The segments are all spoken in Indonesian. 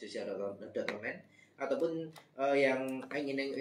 @susia.online, ataupun yang ingin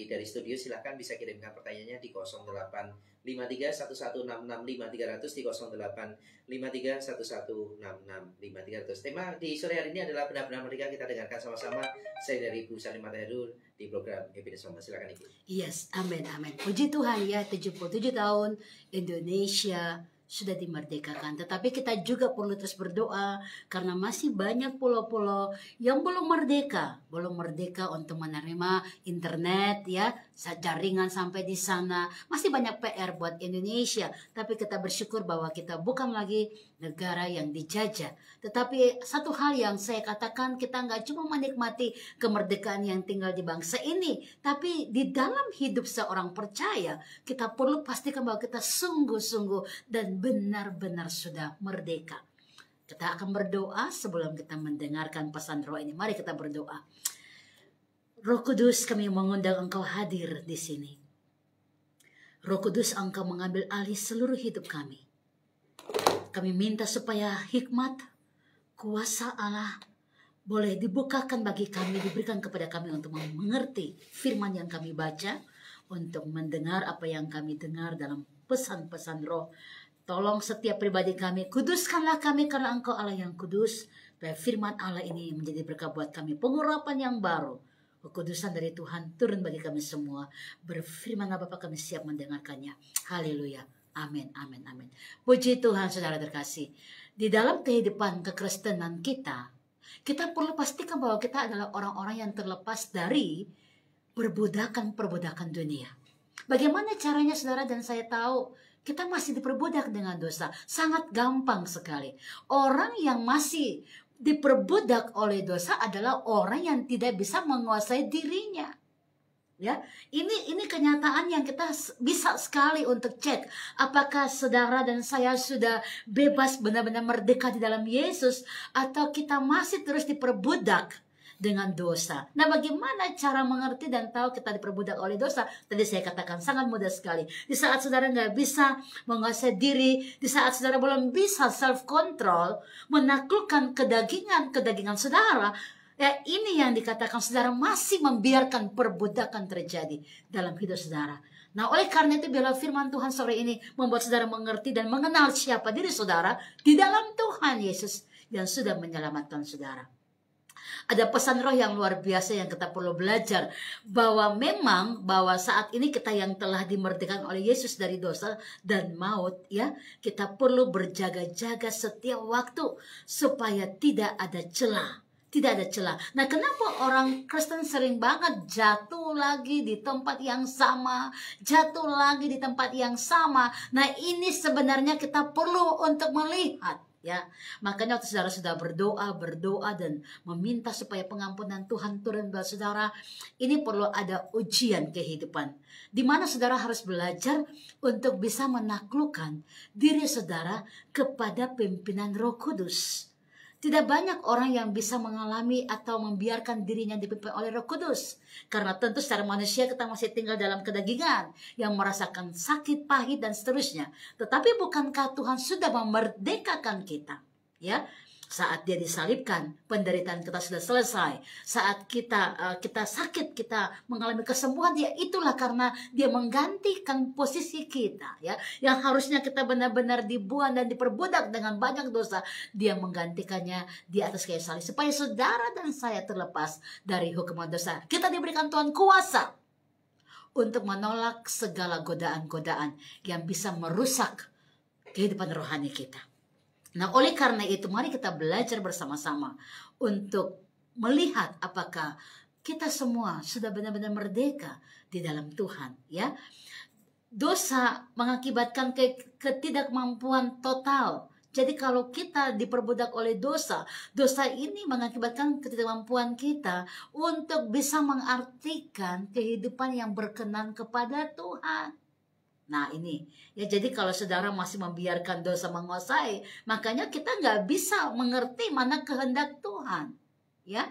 dari studio silahkan bisa kirimkan pertanyaannya di 085311665300 di 085311665300. Tema di sore hari ini adalah benar-benar merdeka. Kita dengarkan sama-sama. Saya dari Ibu Salim Matahirul di program Happiness Mama. Silakan Ibu. Yes, amin, amin. Puji Tuhan ya, 77 tahun Indonesia sudah dimerdekakan. Tetapi kita juga perlu terus berdoa karena masih banyak pulau-pulau yang belum merdeka untuk menerima internet ya, jaringan sampai di sana. Masih banyak PR buat Indonesia. Tapi kita bersyukur bahwa kita bukan lagi negara yang dijajah. Tetapi satu hal yang saya katakan, kita nggak cuma menikmati kemerdekaan yang tinggal di bangsa ini, tapi di dalam hidup seorang percaya kita perlu pastikan bahwa kita sungguh-sungguh dan benar-benar sudah merdeka. Kita akan berdoa sebelum kita mendengarkan pesan roh ini. Mari kita berdoa. Roh Kudus, kami mengundang Engkau hadir di sini. Roh Kudus, Engkau mengambil alih seluruh hidup kami. Kami minta supaya hikmat, kuasa Allah boleh dibukakan bagi kami, diberikan kepada kami untuk mengerti firman yang kami baca, untuk mendengar apa yang kami dengar dalam pesan-pesan roh. Tolong setiap pribadi kami, kuduskanlah kami karena Engkau Allah yang kudus. Dan firman Allah ini menjadi berkat buat kami, pengurapan yang baru. Kekudusan dari Tuhan turun bagi kami semua. Berfirmanlah Bapa, kami siap mendengarkannya. Haleluya. Amin, amin, amin. Puji Tuhan, saudara terkasih. Di dalam kehidupan kekristenan kita perlu pastikan bahwa kita adalah orang-orang yang terlepas dari perbudakan dunia. Bagaimana caranya saudara dan saya tahu kita masih diperbudak dengan dosa? Sangat gampang sekali. Orang yang masih diperbudak oleh dosa adalah orang yang tidak bisa menguasai dirinya. Ya, ini kenyataan yang kita bisa sekali untuk cek apakah saudara dan saya sudah bebas benar-benar merdeka di dalam Yesus atau kita masih terus diperbudak dengan dosa. Nah, bagaimana cara mengerti dan tahu kita diperbudak oleh dosa? Tadi saya katakan sangat mudah sekali. Di saat saudara nggak bisa menguasai diri, di saat saudara belum bisa self control, menaklukkan kedagingan saudara, ya, ini yang dikatakan saudara masih membiarkan perbudakan terjadi dalam hidup saudara. Nah, oleh karena itu biarlah firman Tuhan sore ini membuat saudara mengerti dan mengenal siapa diri saudara di dalam Tuhan Yesus yang sudah menyelamatkan saudara. Ada pesan roh yang luar biasa yang kita perlu belajar, bahwa saat ini kita yang telah dimerdekakan oleh Yesus dari dosa dan maut, ya, kita perlu berjaga-jaga setiap waktu supaya tidak ada celah. Tidak ada celah. Nah, kenapa orang Kristen sering banget jatuh lagi di tempat yang sama, jatuh lagi di tempat yang sama? Nah, ini sebenarnya kita perlu untuk melihat, ya. Makanya waktu saudara sudah berdoa dan meminta supaya pengampunan Tuhan turun buat saudara, ini perlu ada ujian kehidupan, di mana saudara harus belajar untuk bisa menaklukkan diri saudara kepada pimpinan Roh Kudus. Tidak banyak orang yang bisa mengalami atau membiarkan dirinya dipimpin oleh Roh Kudus. Karena tentu secara manusia kita masih tinggal dalam kedagingan yang merasakan sakit, pahit, dan seterusnya. Tetapi bukankah Tuhan sudah memerdekakan kita? Ya, saat dia disalibkan, penderitaan kita sudah selesai. Saat kita sakit, kita mengalami kesembuhan, ya itulah karena dia menggantikan posisi kita, ya. Yang harusnya kita benar-benar dibuang dan diperbudak dengan banyak dosa, dia menggantikannya di atas kayu salib supaya saudara dan saya terlepas dari hukuman dosa. Kita diberikan Tuhan kuasa untuk menolak segala godaan-godaan yang bisa merusak kehidupan rohani kita. Nah, oleh karena itu mari kita belajar bersama-sama untuk melihat apakah kita semua sudah benar-benar merdeka di dalam Tuhan, ya. Dosa mengakibatkan ketidakmampuan total. Jadi kalau kita diperbudak oleh dosa ini mengakibatkan ketidakmampuan kita untuk bisa mengartikan kehidupan yang berkenan kepada Tuhan. Nah, ini ya, jadi kalau saudara masih membiarkan dosa menguasai, makanya kita nggak bisa mengerti mana kehendak Tuhan, ya.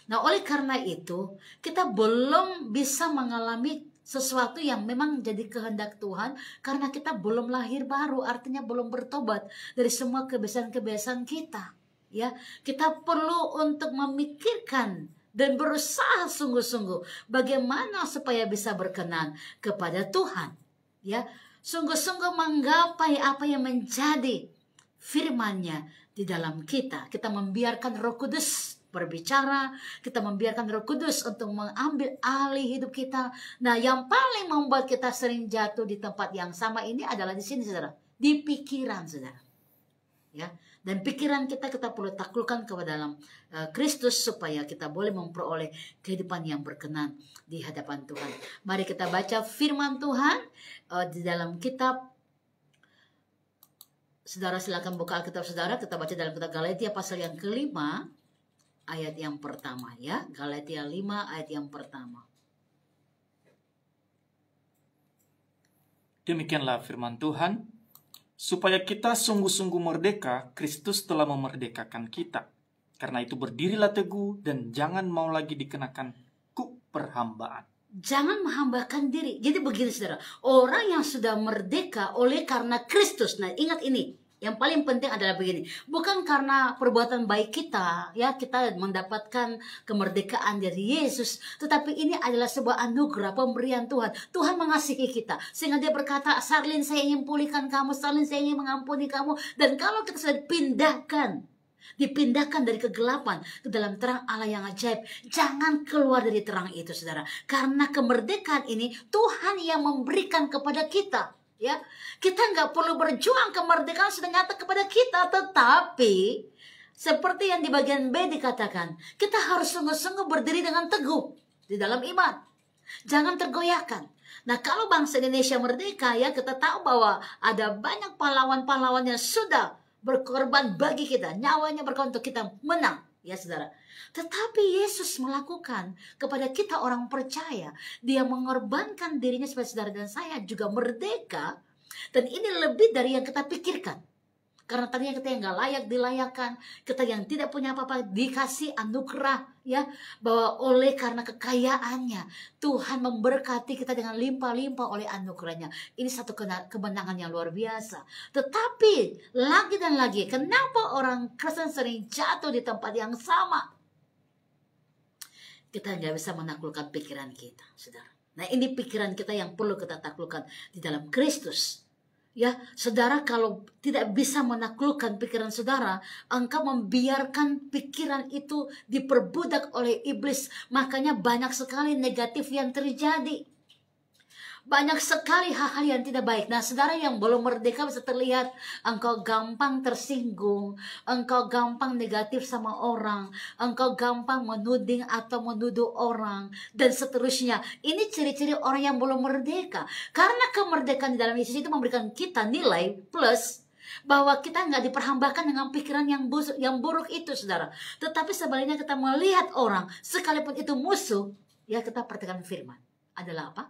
Nah, oleh karena itu kita belum bisa mengalami sesuatu yang memang jadi kehendak Tuhan karena kita belum lahir baru, artinya belum bertobat dari semua kebiasaan-kebiasaan kita. Ya, kita perlu untuk memikirkan dan berusaha sungguh-sungguh bagaimana supaya bisa berkenan kepada Tuhan. Ya, sungguh-sungguh menggapai apa yang menjadi firman-Nya di dalam kita. Kita membiarkan Roh Kudus berbicara, kita membiarkan Roh Kudus untuk mengambil alih hidup kita. Nah, yang paling membuat kita sering jatuh di tempat yang sama ini adalah di sini, saudara, di pikiran, saudara. Ya, dan pikiran kita perlu taklukkan kepada dalam Kristus supaya kita boleh memperoleh kehidupan yang berkenan di hadapan Tuhan. Mari kita baca firman Tuhan di dalam kitab. Saudara silakan buka Alkitab saudara, kita baca dalam kitab Galatia pasal yang kelima ayat yang pertama, ya. Galatia 5 ayat yang pertama. Demikianlah firman Tuhan, supaya kita sungguh-sungguh merdeka, Kristus telah memerdekakan kita. Karena itu berdirilah teguh dan jangan mau lagi dikenakan perhambaan. Jangan menghambakan diri. Jadi begini saudara, orang yang sudah merdeka oleh karena Kristus. Nah, ingat ini. Yang paling penting adalah begini, bukan karena perbuatan baik kita, ya, kita mendapatkan kemerdekaan dari Yesus, tetapi ini adalah sebuah anugerah pemberian Tuhan. Tuhan mengasihi kita, sehingga Dia berkata, Sarlin, saya ingin pulihkan kamu, Sarlin, saya ingin mengampuni kamu. Dan kalau kita sudah dipindahkan dari kegelapan ke dalam terang Allah yang ajaib, jangan keluar dari terang itu, saudara. Karena kemerdekaan ini Tuhan yang memberikan kepada kita. Ya, kita nggak perlu berjuang, kemerdekaan sudah nyata kepada kita. Tetapi seperti yang di bagian B dikatakan, kita harus sungguh-sungguh berdiri dengan teguh di dalam iman, jangan tergoyahkan. Nah, kalau bangsa Indonesia merdeka, ya, kita tahu bahwa ada banyak pahlawan-pahlawan yang sudah berkorban bagi kita, nyawanya berkorban untuk kita menang, ya saudara. Tetapi Yesus melakukan kepada kita orang percaya. Dia mengorbankan dirinya supaya saudara dan saya juga merdeka. Dan ini lebih dari yang kita pikirkan. Karena tadinya kita yang gak layak dilayakkan, kita yang tidak punya apa-apa dikasih anugerah, ya, bahwa oleh karena kekayaannya Tuhan memberkati kita dengan limpah-limpah oleh anugerahnya. Ini satu kemenangan yang luar biasa. Tetapi lagi dan lagi, kenapa orang Kristen sering jatuh di tempat yang sama? Kita nggak bisa menaklukkan pikiran kita, saudara. Nah, ini pikiran kita yang perlu kita taklukkan di dalam Kristus. Ya, saudara, kalau tidak bisa menaklukkan pikiran saudara, engkau membiarkan pikiran itu diperbudak oleh iblis. Makanya banyak sekali negatif yang terjadi. Banyak sekali hal-hal yang tidak baik. Nah, saudara yang belum merdeka bisa terlihat engkau gampang tersinggung, engkau gampang negatif sama orang, engkau gampang menuding atau menuduh orang, dan seterusnya. Ini ciri-ciri orang yang belum merdeka. Karena kemerdekaan di dalam Yesus itu memberikan kita nilai plus, bahwa kita nggak diperhambakan dengan pikiran yang buruk itu, saudara. Tetapi sebaliknya kita melihat orang, sekalipun itu musuh, ya, kita perhatikan firman. Adalah apa?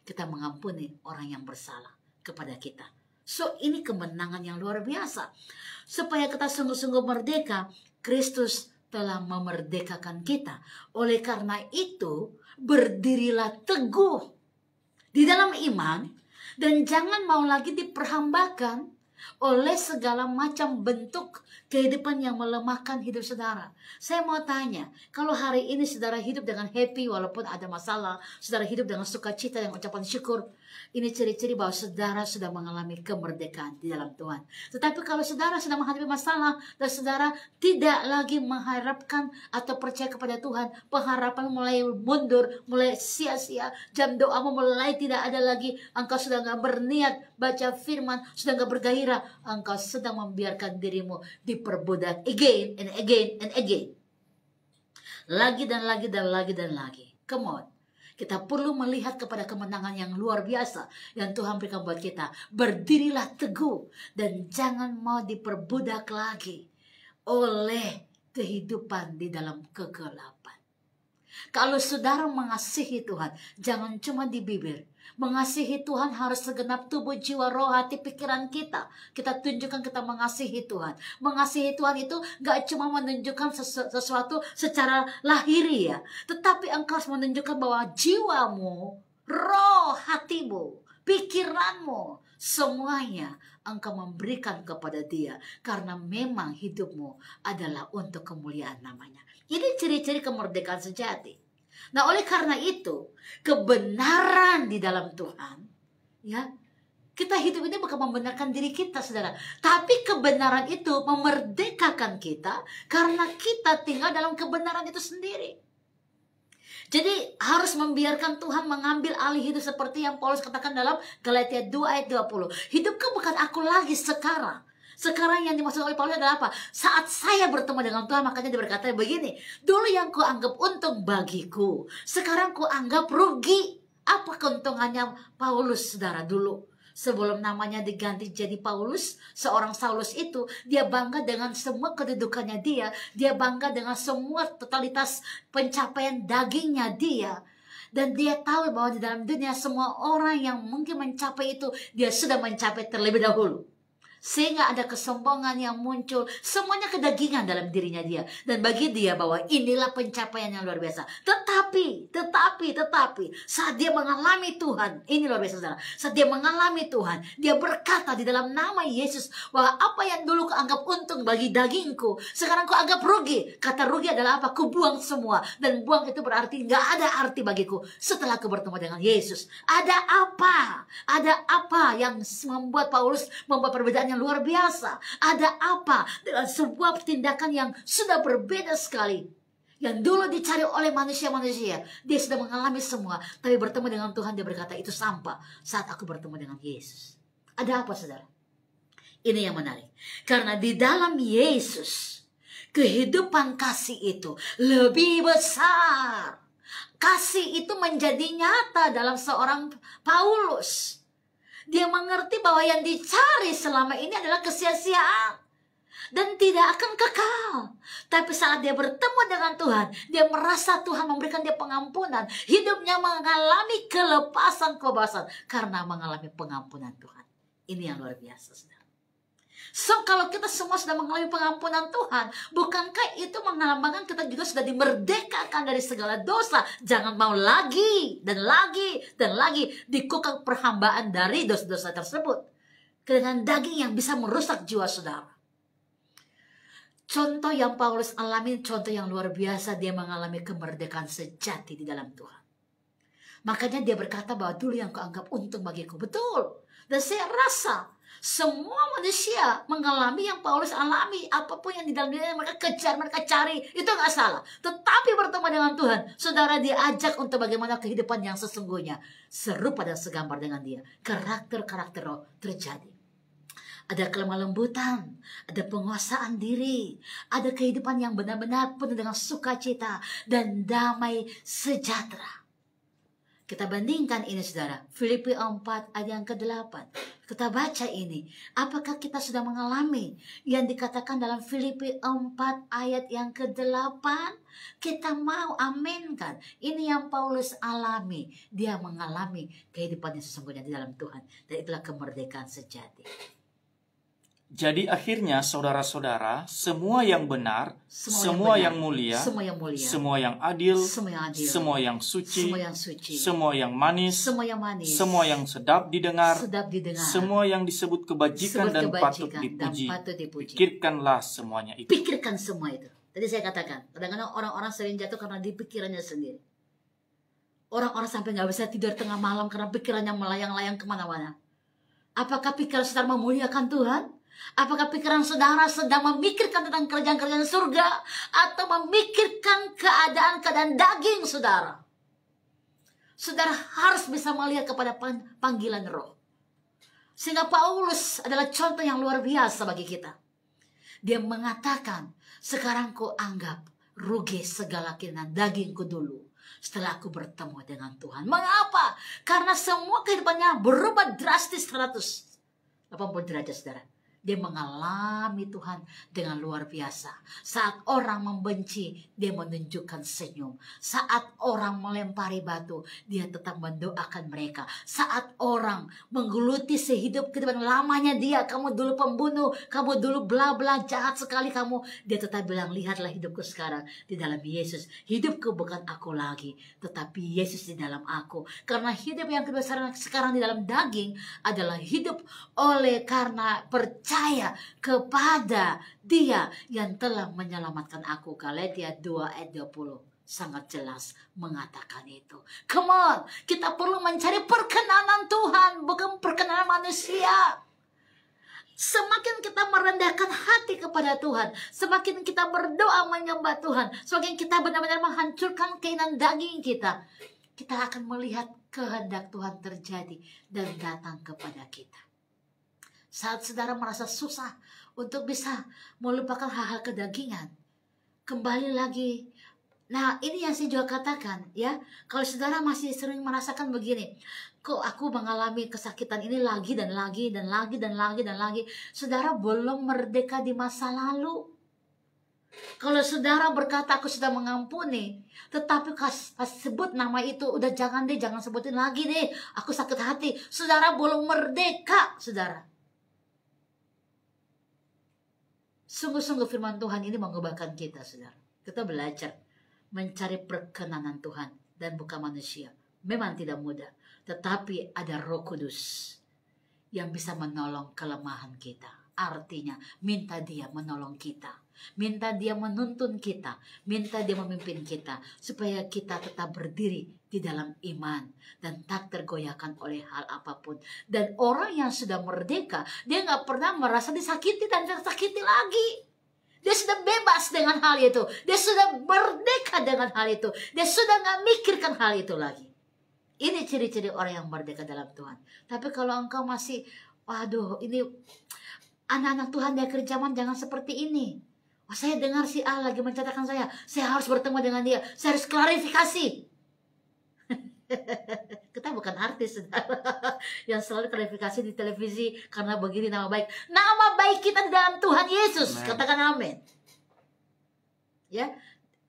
Kita mengampuni orang yang bersalah kepada kita. So, ini kemenangan yang luar biasa. Supaya kita sungguh-sungguh merdeka, Kristus telah memerdekakan kita. Oleh karena itu, berdirilah teguh di dalam iman dan jangan mau lagi diperhambakan oleh segala macam bentuk kehidupan yang melemahkan hidup saudara. Saya mau tanya, kalau hari ini saudara hidup dengan happy walaupun ada masalah, saudara hidup dengan sukacita dan ucapan syukur, ini ciri-ciri bahwa saudara sudah mengalami kemerdekaan di dalam Tuhan. Tetapi kalau saudara sedang menghadapi masalah dan saudara tidak lagi mengharapkan atau percaya kepada Tuhan, pengharapan mulai mundur, mulai sia-sia, jam doamu mulai tidak ada lagi, engkau sudah gak berniat baca firman, sudah gak bergairah, engkau sedang membiarkan dirimu diperbudak again and again and again. Lagi dan lagi dan lagi dan lagi. Come on. Kita perlu melihat kepada kemenangan yang luar biasa yang Tuhan berikan buat kita. Berdirilah teguh dan jangan mau diperbudak lagi oleh kehidupan di dalam kegelapan. Kalau saudara mengasihi Tuhan, jangan cuma di bibir. Mengasihi Tuhan harus segenap tubuh, jiwa, roh, hati, pikiran kita. Kita tunjukkan kita mengasihi Tuhan. Mengasihi Tuhan itu gak cuma menunjukkan sesuatu secara lahiri, ya. Tetapi engkau harus menunjukkan bahwa jiwamu, roh, hatimu, pikiranmu, semuanya engkau memberikan kepada dia, karena memang hidupmu adalah untuk kemuliaan namanya. Ini ciri-ciri kemerdekaan sejati. Nah, oleh karena itu, kebenaran di dalam Tuhan, ya, kita hidup ini bukan membenarkan diri kita, saudara. Tapi kebenaran itu memerdekakan kita karena kita tinggal dalam kebenaran itu sendiri. Jadi harus membiarkan Tuhan mengambil alih hidup seperti yang Paulus katakan dalam Galatia 2 ayat 20. Hidupku bukan aku lagi sekarang. Sekarang yang dimaksud oleh Paulus adalah apa? Saat saya bertemu dengan Tuhan, makanya dia berkata begini, dulu yang kuanggap untung bagiku, sekarang kuanggap rugi. Apa keuntungannya Paulus, saudara, dulu? Sebelum namanya diganti jadi Paulus, seorang Saulus itu, dia bangga dengan semua kedudukannya dia bangga dengan semua totalitas pencapaian dagingnya dia. Dan dia tahu bahwa di dalam dunia semua orang yang mungkin mencapai itu, dia sudah mencapai terlebih dahulu. Sehingga ada kesombongan yang muncul, semuanya kedagingan dalam dirinya dia. Dan bagi dia bahwa inilah pencapaian yang luar biasa. Tetapi saat dia mengalami Tuhan, ini luar biasa, saudara. Saat dia mengalami Tuhan, dia berkata di dalam nama Yesus bahwa apa yang dulu kuanggap untung bagi dagingku, sekarang kuanggap rugi. Kata rugi adalah apa? Kubuang semua. Dan buang itu berarti gak ada arti bagiku setelah aku bertemu dengan Yesus. Ada apa? Ada apa yang membuat Paulus membuat perbedaan yang luar biasa? Ada apa dengan sebuah tindakan yang sudah berbeda sekali, yang dulu dicari oleh manusia-manusia, dia sudah mengalami semua, tapi bertemu dengan Tuhan dia berkata itu sampah saat aku bertemu dengan Yesus. Ada apa, saudara? Ini yang menarik, karena di dalam Yesus kehidupan kasih itu lebih besar. Kasih itu menjadi nyata dalam seorang Paulus. Dia mengerti bahwa yang dicari selama ini adalah kesia-siaan dan tidak akan kekal. Tapi saat dia bertemu dengan Tuhan, dia merasa Tuhan memberikan dia pengampunan. Hidupnya mengalami kebebasan karena mengalami pengampunan Tuhan. Ini yang luar biasa, saudara. So, kalau kita semua sudah mengalami pengampunan Tuhan, bukankah itu melambangkan kita juga sudah dimerdekakan dari segala dosa? Jangan mau lagi dan lagi dan lagi dikukang perhambaan dari dosa-dosa tersebut dengan daging yang bisa merusak jiwa saudara. Contoh yang Paulus alami, contoh yang luar biasa, dia mengalami kemerdekaan sejati di dalam Tuhan. Makanya dia berkata bahwa dulu yang kuanggap untung bagiku. Betul. Dan saya rasa semua manusia mengalami yang Paulus alami. Apapun yang di dalam dunia mereka kejar, mereka cari, itu gak salah. Tetapi bertemu dengan Tuhan, saudara diajak untuk bagaimana kehidupan yang sesungguhnya serupa dan segambar dengan dia. Karakter-karakter roh terjadi. Ada kelemah lembutan, ada penguasaan diri, ada kehidupan yang benar-benar penuh dengan sukacita dan damai sejahtera. Kita bandingkan ini, saudara. Filipi 4 ayat yang ke-8. Kita baca ini. Apakah kita sudah mengalami yang dikatakan dalam Filipi 4 ayat yang ke-8? Kita mau aminkan. Ini yang Paulus alami. Dia mengalami kehidupan yang sesungguhnya di dalam Tuhan. Dan itulah kemerdekaan sejati. Jadi akhirnya saudara-saudara, semua yang benar, semua yang mulia, semua yang adil, semua yang suci, semua yang manis, semua yang sedap didengar, semua yang disebut kebajikan dan patut dipuji. Pikirkanlah semuanya itu. Pikirkan semua itu. Tadi saya katakan, kadang-kadang orang-orang sering jatuh karena di pikirannya sendiri. Orang-orang sampai nggak bisa tidur tengah malam karena pikirannya melayang-layang kemana-mana. Apakah pikiran saudara memuliakan Tuhan? Apakah pikiran saudara sedang memikirkan tentang kerjaan-kerjaan surga atau memikirkan keadaan-keadaan daging saudara? Saudara harus bisa melihat kepada panggilan roh. Sehingga Paulus adalah contoh yang luar biasa bagi kita. Dia mengatakan, sekarang ku anggap rugi segala keinginan dagingku dulu setelah aku bertemu dengan Tuhan. Mengapa? Karena semua kehidupannya berubah drastis 180 derajat, saudara. dia mengalami Tuhan dengan luar biasa. Saat orang membenci, dia menunjukkan senyum. Saat orang melempari batu, dia tetap mendoakan mereka. Saat orang menggeluti sehidup kehidupan lamanya dia, kamu dulu pembunuh, kamu dulu bla bla, jahat sekali kamu, dia tetap bilang, lihatlah hidupku sekarang di dalam Yesus. Hidupku bukan aku lagi, tetapi Yesus di dalam aku. Karena hidup yang kedua sekarang di dalam daging adalah hidup oleh karena percaya kepada Dia yang telah menyelamatkan aku. Galatia 2 ayat 20 sangat jelas mengatakan itu. Come on, kita perlu mencari perkenanan Tuhan, bukan perkenanan manusia. Semakin kita merendahkan hati kepada Tuhan, semakin kita berdoa menyembah Tuhan, semakin kita benar-benar menghancurkan keinginan daging kita, kita akan melihat kehendak Tuhan terjadi dan datang kepada kita. Saat saudara merasa susah untuk bisa melupakan hal-hal kedagingan, kembali lagi. Nah, ini yang saya juga katakan ya, kalau saudara masih sering merasakan begini, kok aku mengalami kesakitan ini lagi dan lagi dan lagi dan lagi dan lagi, saudara belum merdeka di masa lalu. Kalau saudara berkata aku sudah mengampuni, tetapi pas sebut nama itu, udah jangan deh, jangan sebutin lagi deh, aku sakit hati, saudara belum merdeka, saudara. Sungguh-sungguh firman Tuhan ini mengubahkan kita, saudara. Kita belajar mencari perkenanan Tuhan dan bukan manusia. Memang tidak mudah, tetapi ada Roh Kudus yang bisa menolong kelemahan kita. Artinya, minta Dia menolong kita, minta Dia menuntun kita, minta Dia memimpin kita, supaya kita tetap berdiri di dalam iman dan tak tergoyahkan oleh hal apapun. Dan orang yang sudah merdeka, dia gak pernah merasa disakiti dan tersakiti lagi. Dia sudah bebas dengan hal itu, dia sudah merdeka dengan hal itu, dia sudah gak mikirkan hal itu lagi. Ini ciri-ciri orang yang merdeka dalam Tuhan. Tapi kalau engkau masih, waduh, ini anak-anak Tuhan di akhir zaman jangan seperti ini. Oh, saya dengar si A lagi mencatatkan saya harus bertemu dengan dia, saya harus klarifikasi. Kita bukan artis yang selalu klarifikasi di televisi karena begini nama baik. Nama baik kita di dalam Tuhan Yesus. Amen. Katakan amin. Ya.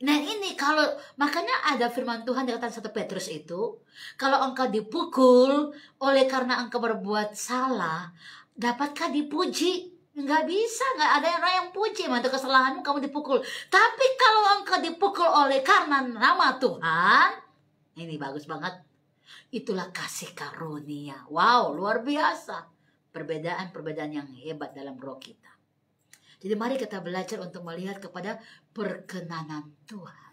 Nah ini kalau makanya ada firman Tuhan dikatakan 1 Petrus itu, kalau engkau dipukul oleh karena engkau berbuat salah, dapatkah dipuji? Enggak bisa, enggak ada orang yang puji, mantu kesalahanmu kamu dipukul. Tapi kalau engkau dipukul oleh karena nama Tuhan, ini bagus banget. Itulah kasih karunia. Wow, luar biasa. Perbedaan-perbedaan yang hebat dalam roh kita. Jadi mari kita belajar untuk melihat kepada perkenanan Tuhan.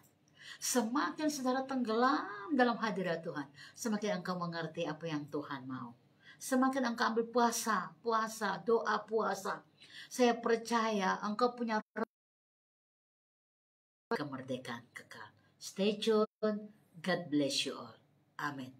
Semakin saudara tenggelam dalam hadirat Tuhan, semakin engkau mengerti apa yang Tuhan mau. Semakin engkau ambil puasa, doa puasa. Saya percaya engkau punya kemerdekaan kekal. Stay tuned. God bless you all. Amen.